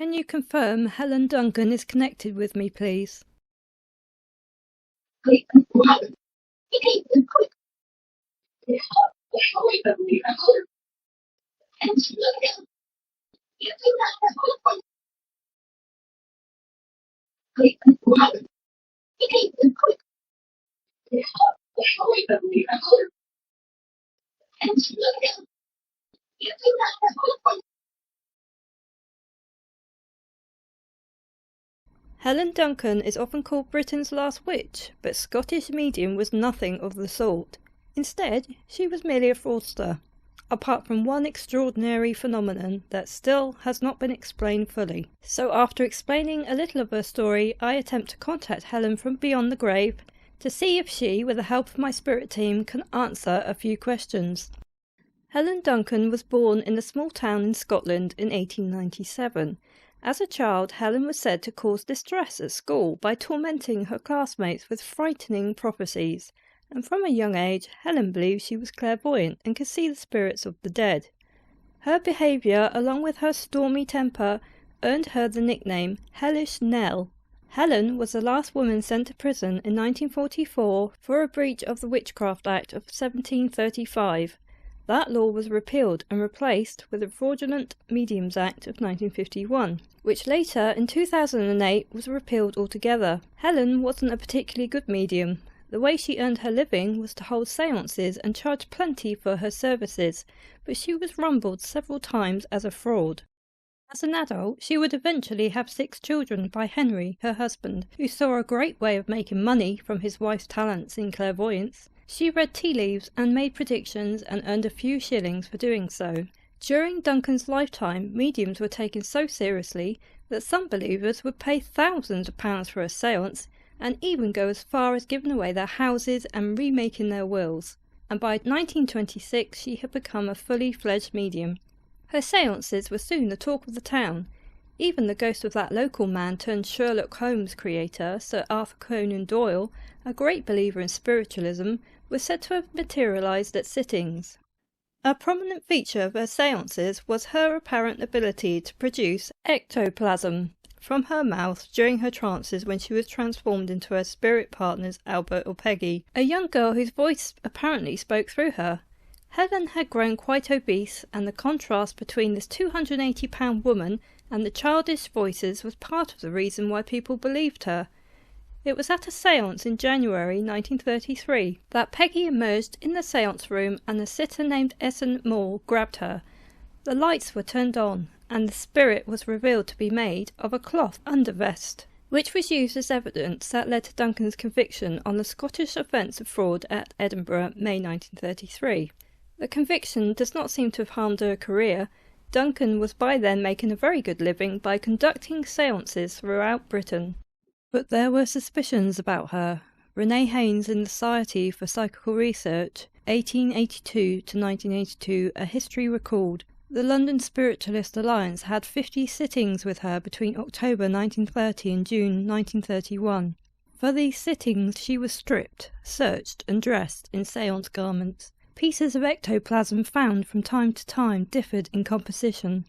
Can you confirm Helen Duncan is connected with me, please? Helen Duncan is often called Britain's last witch, but Scottish medium was nothing of the sort. Instead, she was merely a fraudster, apart from one extraordinary phenomenon that still has not been explained fully. So after explaining a little of her story, I attempt to contact Helen from beyond the grave to see if she, with the help of my spirit team, can answer a few questions. Helen Duncan was born in a small town in Scotland in 1897. As a child, Helen was said to cause distress at school by tormenting her classmates with frightening prophecies, and from a young age, Helen believed she was clairvoyant and could see the spirits of the dead. Her behaviour, along with her stormy temper, earned her the nickname Hellish Nell. Helen was the last woman sent to prison in 1944 for a breach of the Witchcraft Act of 1735. That law was repealed and replaced with the Fraudulent Mediums Act of 1951, which later, in 2008, was repealed altogether. Helen wasn't a particularly good medium. The way she earned her living was to hold seances and charge plenty for her services, but she was rumbled several times as a fraud. As an adult, she would eventually have 6 children by Henry, her husband, who saw a great way of making money from his wife's talents in clairvoyance. She read tea leaves and made predictions and earned a few shillings for doing so. During Duncan's lifetime, mediums were taken so seriously that some believers would pay thousands of pounds for a séance and even go as far as giving away their houses and remaking their wills. And by 1926 she had become a fully fledged medium. Her séances were soon the talk of the town. Even the ghost of that local man turned Sherlock Holmes creator, Sir Arthur Conan Doyle, a great believer in spiritualism, was said to have materialised at sittings. A prominent feature of her séances was her apparent ability to produce ectoplasm from her mouth during her trances when she was transformed into her spirit partners Albert or Peggy, a young girl whose voice apparently spoke through her. Helen had grown quite obese, and the contrast between this 280-pound woman and the childish voices was part of the reason why people believed her. It was at a séance in January 1933 that Peggy emerged in the séance room and a sitter named Essen Moore grabbed her. The lights were turned on, and the spirit was revealed to be made of a cloth undervest, which was used as evidence that led to Duncan's conviction on the Scottish offence of fraud at Edinburgh, May 1933. The conviction does not seem to have harmed her career. Duncan was by then making a very good living by conducting séances throughout Britain. But there were suspicions about her. Renee Haynes in the Society for Psychical Research, 1882 to 1982, a history recalled. The London Spiritualist Alliance had 50 sittings with her between October 1930 and June 1931. For these sittings she was stripped, searched and dressed in séance garments. Pieces of ectoplasm found from time to time differed in composition.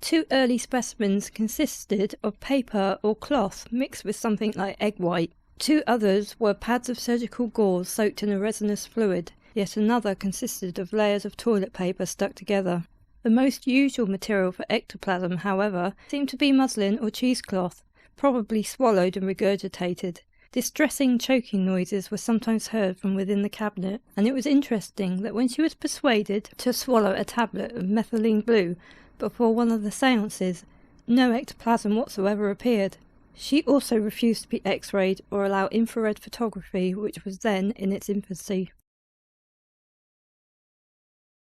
2 early specimens consisted of paper or cloth mixed with something like egg white. 2 others were pads of surgical gauze soaked in a resinous fluid. Yet another consisted of layers of toilet paper stuck together. The most usual material for ectoplasm, however, seemed to be muslin or cheesecloth, probably swallowed and regurgitated. Distressing choking noises were sometimes heard from within the cabinet, and it was interesting that when she was persuaded to swallow a tablet of methylene blue before one of the séances, no ectoplasm whatsoever appeared. She also refused to be x-rayed or allow infrared photography, which was then in its infancy.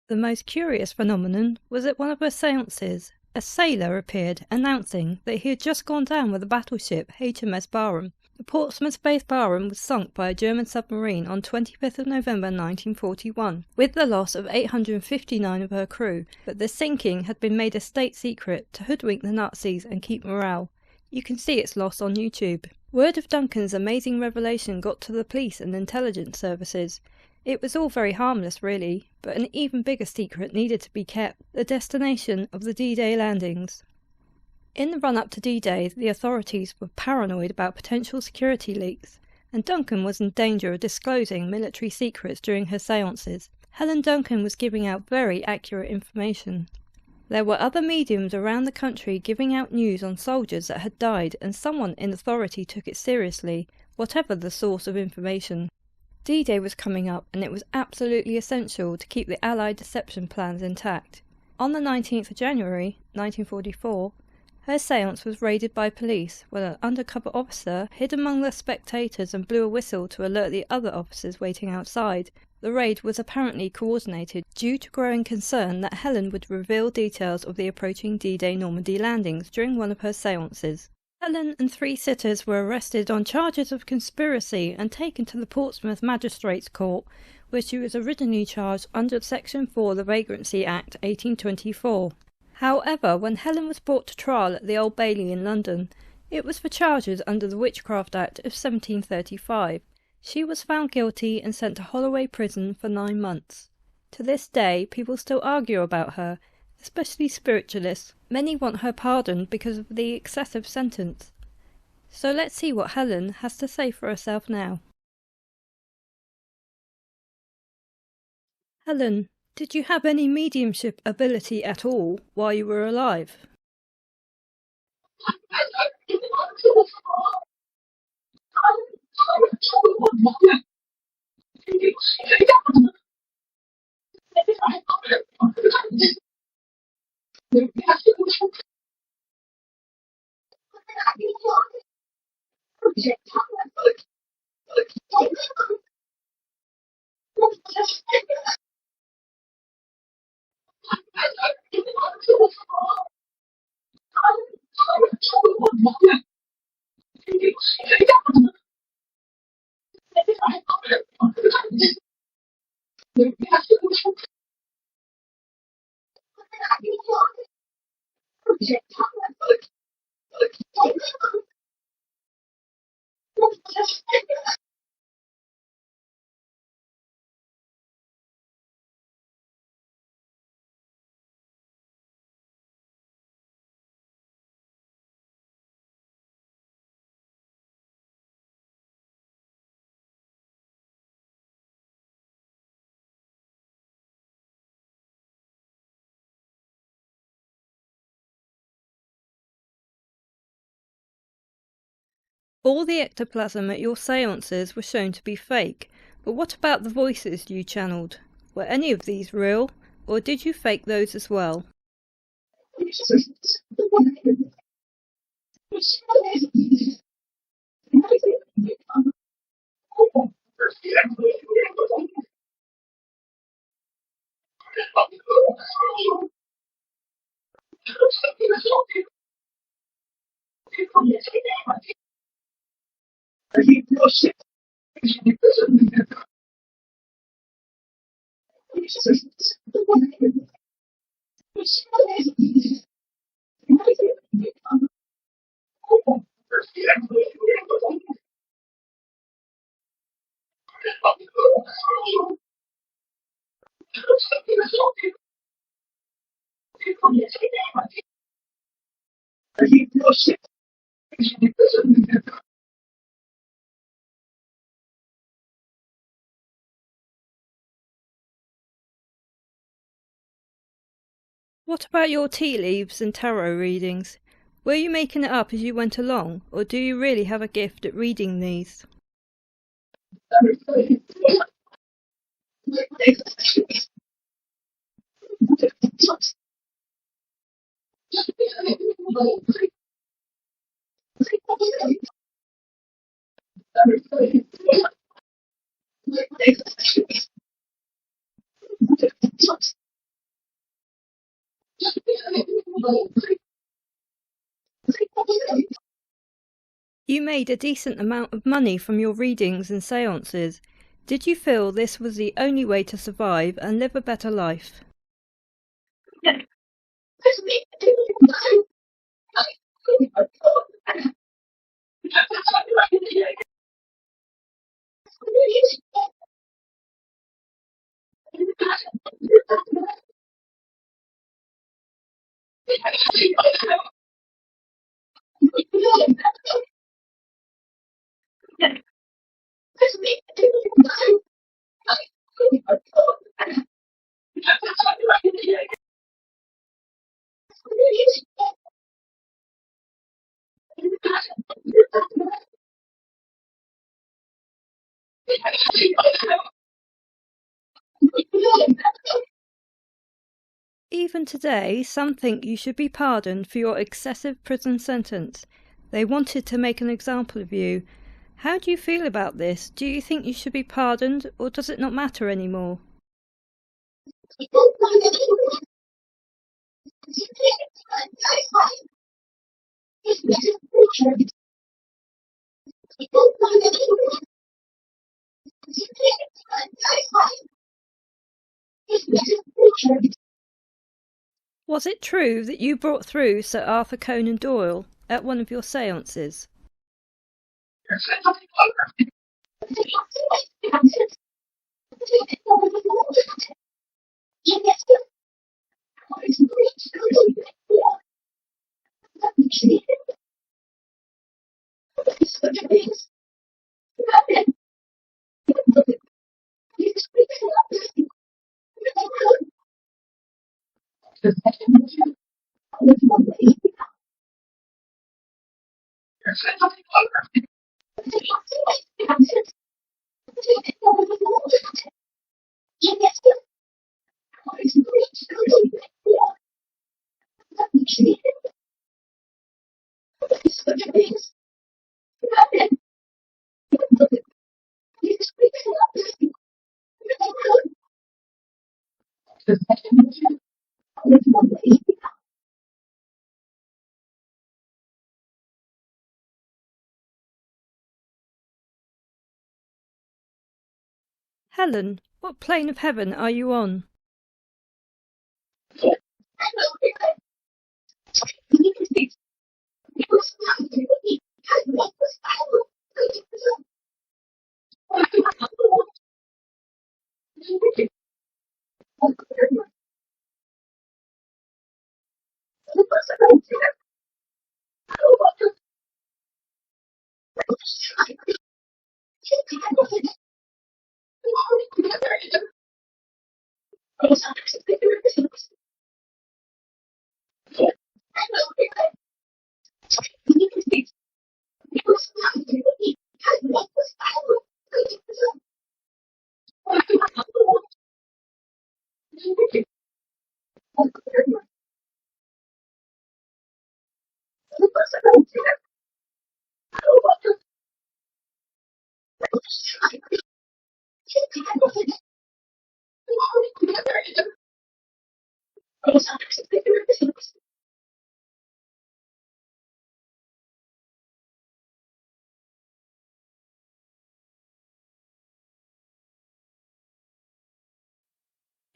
The most curious phenomenon was at one of her séances. A sailor appeared, announcing that he had just gone down with a battleship, HMS Barham. The Portsmouth-based Barham was sunk by a German submarine on 25th of November 1941, with the loss of 859 of her crew, but the sinking had been made a state secret to hoodwink the Nazis and keep morale. You can see its loss on YouTube. Word of Duncan's amazing revelation got to the police and intelligence services. It was all very harmless, really, but an even bigger secret needed to be kept: the destination of the D-Day landings. In the run-up to D-Day, the authorities were paranoid about potential security leaks, and Duncan was in danger of disclosing military secrets during her seances. Helen Duncan was giving out very accurate information. There were other mediums around the country giving out news on soldiers that had died, and someone in authority took it seriously, whatever the source of information. D-Day was coming up, and it was absolutely essential to keep the Allied deception plans intact. On the 19th of January, 1944, her séance was raided by police when an undercover officer hid among the spectators and blew a whistle to alert the other officers waiting outside. The raid was apparently coordinated due to growing concern that Helen would reveal details of the approaching D-Day Normandy landings during one of her séances. Helen and 3 sitters were arrested on charges of conspiracy and taken to the Portsmouth Magistrates' Court, where she was originally charged under Section 4 of the Vagrancy Act 1824. However, when Helen was brought to trial at the Old Bailey in London, it was for charges under the Witchcraft Act of 1735. She was found guilty and sent to Holloway Prison for 9 months. To this day, people still argue about her, especially spiritualists. Many want her pardoned because of the excessive sentence. So let's see what Helen has to say for herself now. Helen, did you have any mediumship ability at all while you were alive? All the ectoplasm at your séances were shown to be fake, but what about the voices you channeled? Were any of these real, or did you fake those as well? What about your tea leaves and tarot readings? Were you making it up as you went along, or do you really have a gift at reading these? You made a decent amount of money from your readings and séances. Did you feel this was the only way to survive and live a better life? Even today, some think you should be pardoned for your excessive prison sentence. They wanted to make an example of you. How do you feel about this? Do you think you should be pardoned, or does it not matter anymore? Was it true that you brought through Sir Arthur Conan Doyle at one of your seances? Helen, what plane of heaven are you on?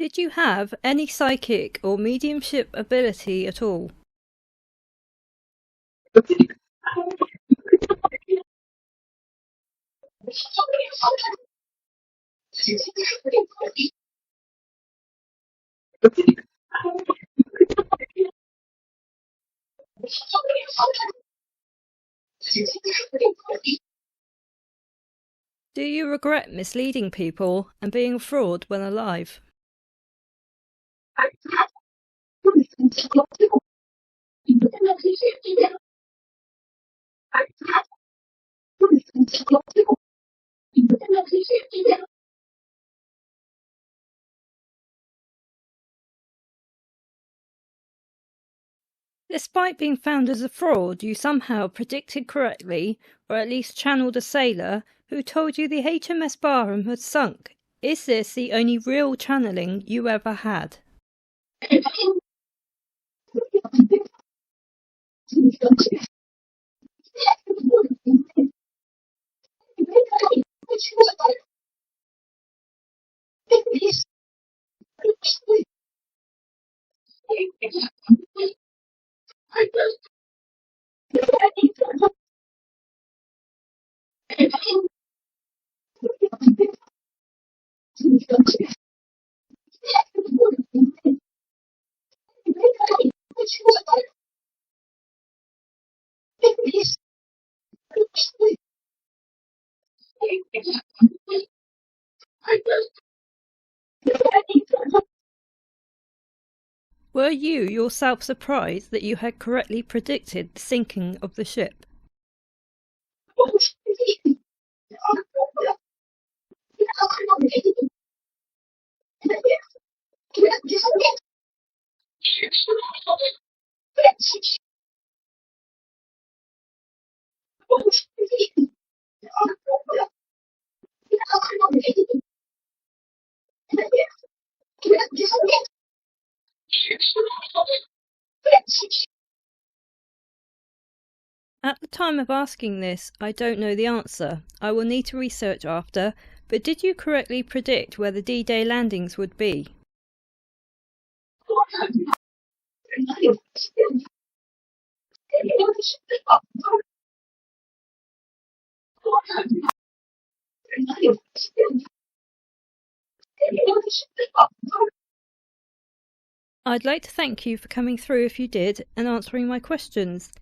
Did you have any psychic or mediumship ability at all? Do you regret misleading people and being a fraud when alive? Despite being found as a fraud, you somehow predicted correctly, or at least channeled a sailor who told you the HMS Barham had sunk. Is this the only real channeling you ever had? Were you yourself surprised that you had correctly predicted the sinking of the ship? At the time of asking this, I don't know the answer. I will need to research after, but did you correctly predict where the D-Day landings would be? I'd like to thank you for coming through if you did and answering my questions.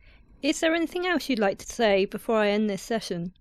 Is there anything else you'd like to say before I end this session?